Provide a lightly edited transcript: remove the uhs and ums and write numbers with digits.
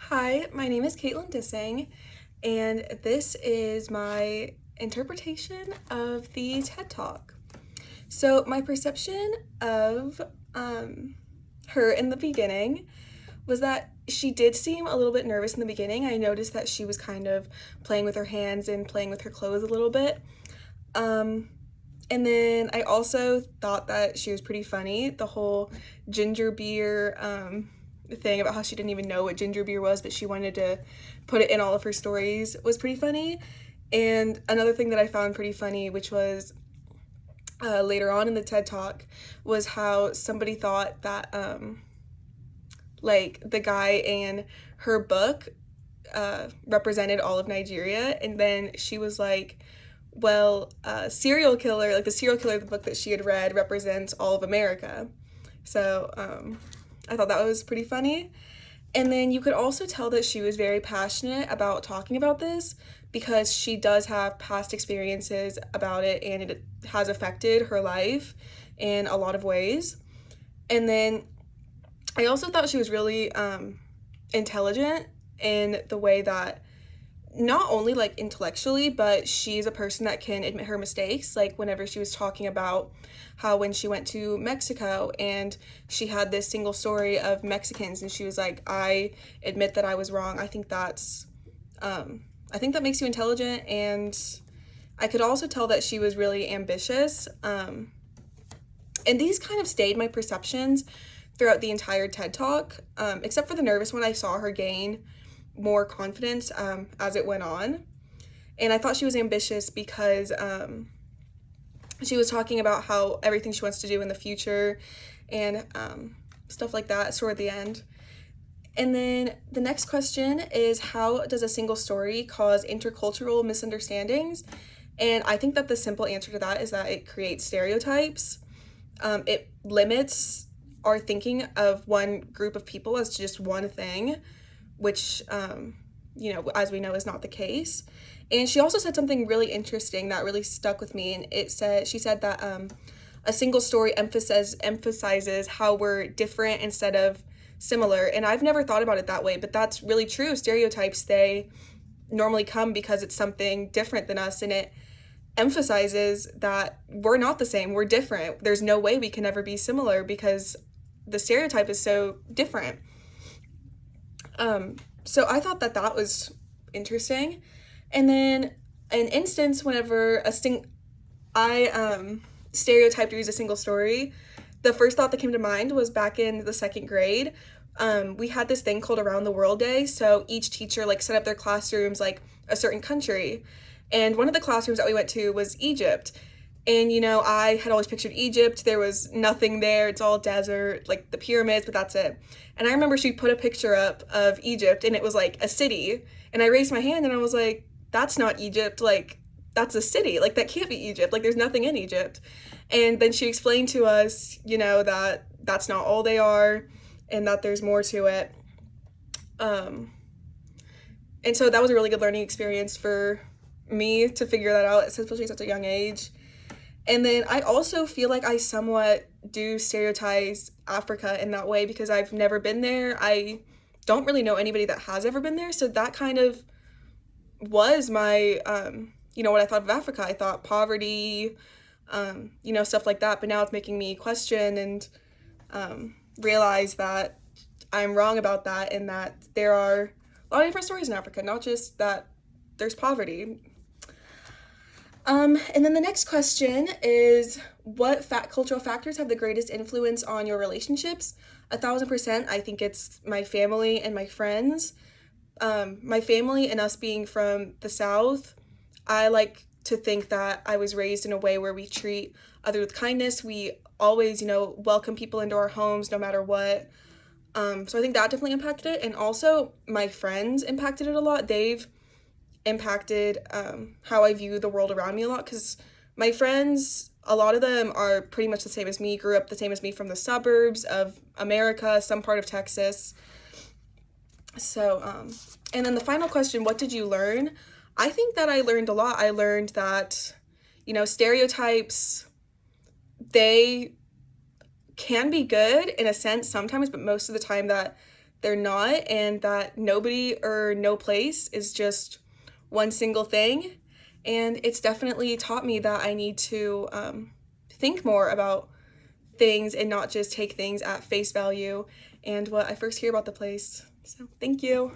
Hi, my name is Caitlin Dissing, and this is my interpretation of the TED Talk. So, my perception of her in the beginning was that she did seem a little bit nervous in the beginning. I noticed that she was kind of playing with her hands and playing with her clothes a little bit. And then I also thought that she was pretty funny. The whole ginger beer thing about how she didn't even know what ginger beer was, but she wanted to put it in all of her stories was pretty funny. And another thing that I found pretty funny, which was later on in the TED Talk, was how somebody thought that like the guy in her book represented all of Nigeria, and then she was like, well, serial killer, like the serial killer of the book that she had read represents all of America. So I thought that was pretty funny. And then you could also tell that she was very passionate about talking about this because she does have past experiences about it and it has affected her life in a lot of ways. And then I also thought she was really intelligent in the way that not only like intellectually, but she's a person that can admit her mistakes. Like whenever she was talking about how when she went to Mexico and she had this single story of Mexicans and she was like, I admit that I was wrong. I think that makes you intelligent. And I could also tell that she was really ambitious. And these kind of stayed my perceptions throughout the entire TED Talk, except for the nervous one. I saw her gain more confidence as it went on. And I thought she was ambitious because she was talking about how everything she wants to do in the future and stuff like that toward the end. And then the next question is, how does a single story cause intercultural misunderstandings? And I think that the simple answer to that is that it creates stereotypes. It limits our thinking of one group of people as just one thing, which, as we know, is not the case. And she also said something really interesting that really stuck with me. And she said that a single story emphasizes how we're different instead of similar. And I've never thought about it that way, but that's really true. Stereotypes, they normally come because it's something different than us, and it emphasizes that we're not the same, we're different. There's no way we can ever be similar because the stereotype is so different. So I thought that was interesting. And then an instance whenever I stereotyped or used a single story, the first thought that came to mind was back in the second grade. We had this thing called Around the World Day. So each teacher like set up their classrooms like a certain country. And one of the classrooms that we went to was Egypt. And, I had always pictured Egypt. There was nothing there. It's all desert, like the pyramids, but that's it. And I remember she put a picture up of Egypt and it was like a city. And I raised my hand and I was like, that's not Egypt. Like, that's a city. Like, that can't be Egypt. Like, there's nothing in Egypt. And then she explained to us, that that's not all they are and that there's more to it. And so that was a really good learning experience for me to figure that out, especially at such a young age. And then I also feel like I somewhat do stereotype Africa in that way because I've never been there. I don't really know anybody that has ever been there. So that kind of was my, what I thought of Africa. I thought poverty, stuff like that. But now it's making me question and realize that I'm wrong about that and that there are a lot of different stories in Africa, not just that there's poverty. And then the next question is, what cultural factors have the greatest influence on your relationships? 1,000%, I think it's my family and my friends. My family and us being from the South, I like to think that I was raised in a way where we treat others with kindness. We always, welcome people into our homes no matter what. So I think that definitely impacted it. And also my friends impacted it a lot. They've impacted how I view the world around me a lot because my friends, a lot of them are pretty much the same as me, grew up the same as me from the suburbs of America, some part of Texas. So, and then the final question, what did you learn? I think that I learned a lot. I learned that, stereotypes, they can be good in a sense sometimes, but most of the time that they're not, and that nobody or no place is just one single thing. And it's definitely taught me that I need to think more about things and not just take things at face value and what I first hear about the place. So thank you.